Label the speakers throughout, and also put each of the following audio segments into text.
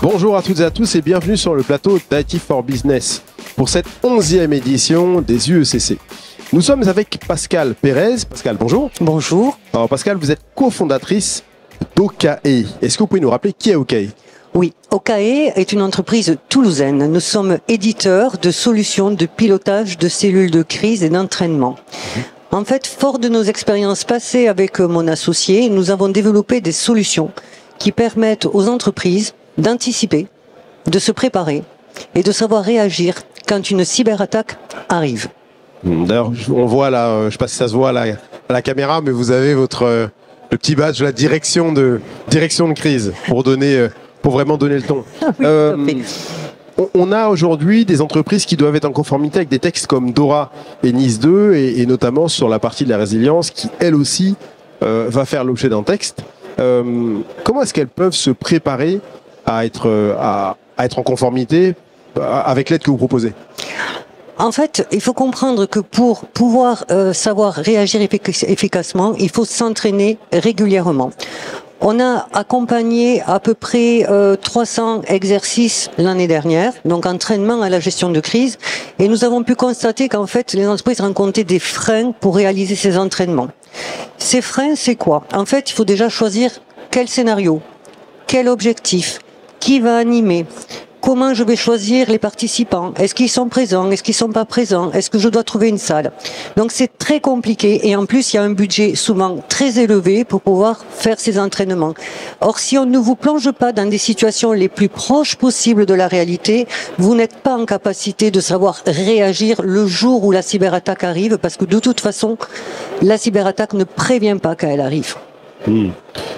Speaker 1: Bonjour à toutes et à tous et bienvenue sur le plateau d'IT for Business pour cette 11e édition des UECC. Nous sommes avec Pascale Pérez. Pascale, bonjour.
Speaker 2: Bonjour.
Speaker 1: Alors Pascale, vous êtes cofondatrice d'Okae. Est-ce que vous pouvez nous rappeler qui est Okae ?
Speaker 2: Oui, Okae est une entreprise toulousaine. Nous sommes éditeurs de solutions de pilotage de cellules de crise et d'entraînement. En fait, fort de nos expériences passées avec mon associé, nous avons développé des solutions qui permettent aux entreprises d'anticiper, de se préparer et de savoir réagir quand une cyberattaque arrive.
Speaker 1: D'ailleurs, on voit là, je ne sais pas si ça se voit à la caméra, mais vous avez le petit badge de la direction de crise pour vraiment donner le ton.
Speaker 2: Oui,
Speaker 1: on a aujourd'hui des entreprises qui doivent être en conformité avec des textes comme DORA et NIS 2 et notamment sur la partie de la résilience qui, elle aussi, va faire l'objet d'un texte. Comment est-ce qu'elles peuvent se préparer à être en conformité avec l'aide que vous proposez ?
Speaker 2: En fait, il faut comprendre que pour pouvoir savoir réagir efficacement, il faut s'entraîner régulièrement. On a accompagné à peu près 300 exercices l'année dernière, donc entraînement à la gestion de crise, et nous avons pu constater qu'en fait, les entreprises rencontraient des freins pour réaliser ces entraînements. Ces freins, c'est quoi ? En fait, il faut déjà choisir quel scénario, quel objectif, qui va animer. Comment je vais choisir les participants? Est-ce qu'ils sont présents? Est-ce qu'ils sont pas présents? Est-ce que je dois trouver une salle? Donc c'est très compliqué et en plus il y a un budget souvent très élevé pour pouvoir faire ces entraînements. Or si on ne vous plonge pas dans des situations les plus proches possibles de la réalité, vous n'êtes pas en capacité de savoir réagir le jour où la cyberattaque arrive parce que de toute façon, la cyberattaque ne prévient pas quand elle arrive.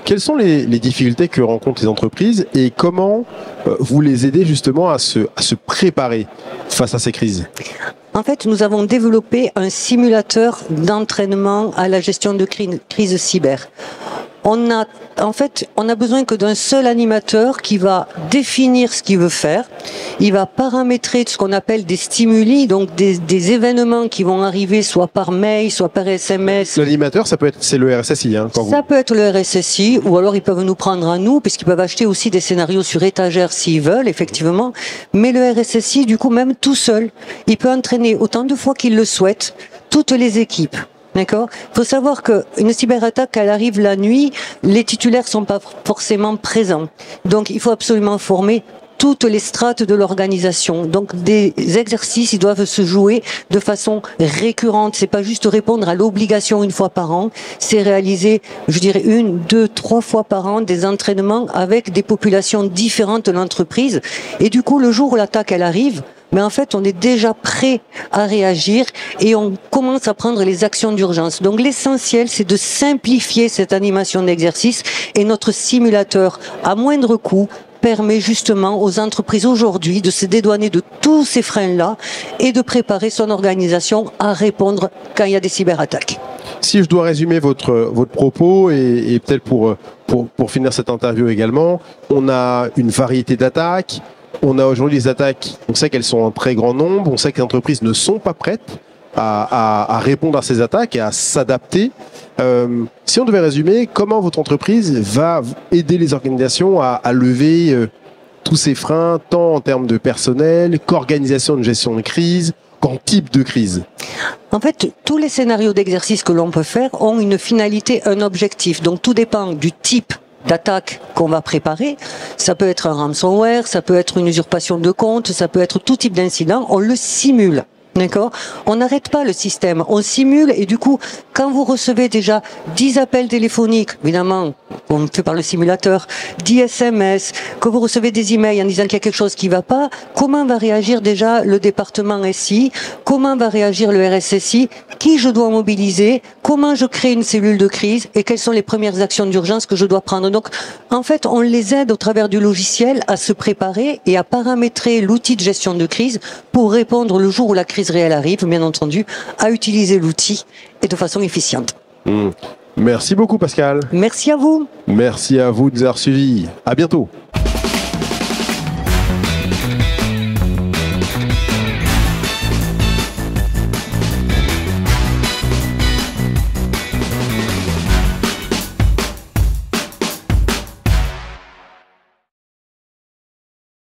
Speaker 1: Quelles sont les difficultés que rencontrent les entreprises et comment vous les aidez justement à se préparer face à ces crises ?
Speaker 2: En fait, nous avons développé un simulateur d'entraînement à la gestion de crise cyber. On a besoin que d'un seul animateur qui va définir ce qu'il veut faire. Il va paramétrer ce qu'on appelle des stimuli, donc des événements qui vont arriver soit par mail, soit par SMS.
Speaker 1: L'animateur, c'est le RSSI.
Speaker 2: Ça peut être le RSSI, ou alors ils peuvent nous prendre à nous, puisqu'ils peuvent acheter aussi des scénarios sur étagère s'ils veulent, effectivement. Mais le RSSI, du coup, même tout seul, il peut entraîner autant de fois qu'il le souhaite toutes les équipes. D'accord ? Il faut savoir qu'une cyberattaque, elle arrive la nuit, les titulaires sont pas forcément présents. Donc, il faut absolument former toutes les strates de l'organisation. Donc, des exercices, ils doivent se jouer de façon récurrente. C'est pas juste répondre à l'obligation une fois par an. C'est réaliser, je dirais, 1, 2, 3 fois par an des entraînements avec des populations différentes de l'entreprise. Et du coup, le jour où l'attaque, elle arrive, mais en fait, on est déjà prêt à réagir et on commence à prendre les actions d'urgence. Donc l'essentiel, c'est de simplifier cette animation d'exercice et notre simulateur, à moindre coût, permet justement aux entreprises aujourd'hui de se dédouaner de tous ces freins-là et de préparer son organisation à répondre quand il y a des cyberattaques.
Speaker 1: Si je dois résumer votre propos et peut-être pour finir cette interview également, on a une variété d'attaques. On a aujourd'hui des attaques, on sait qu'elles sont en très grand nombre, on sait que les entreprises ne sont pas prêtes à répondre à ces attaques et à s'adapter. Si on devait résumer, comment votre entreprise va aider les organisations à lever tous ces freins, tant en termes de personnel qu'organisation de gestion de crise, qu'en type de crise ?
Speaker 2: En fait, tous les scénarios d'exercice que l'on peut faire ont une finalité, un objectif. Donc tout dépend du type d'attaque qu'on va préparer. Ça peut être un ransomware, ça peut être une usurpation de compte, ça peut être tout type d'incident. On le simule. D'accord ? On n'arrête pas le système, on simule et du coup, quand vous recevez déjà 10 appels téléphoniques, évidemment, on fait par le simulateur, 10 SMS, que vous recevez des emails en disant qu'il y a quelque chose qui ne va pas, comment va réagir déjà le département SI ? Comment va réagir le RSSI ? Qui je dois mobiliser ? Comment je crée une cellule de crise ? Et quelles sont les premières actions d'urgence que je dois prendre ? Donc, en fait, on les aide au travers du logiciel à se préparer et à paramétrer l'outil de gestion de crise pour répondre le jour où la crise réelle arrive, bien entendu, à utiliser l'outil et de façon efficiente.
Speaker 1: Merci beaucoup Pascale.
Speaker 2: Merci à vous.
Speaker 1: Merci à vous de nous avoir suivis. À bientôt.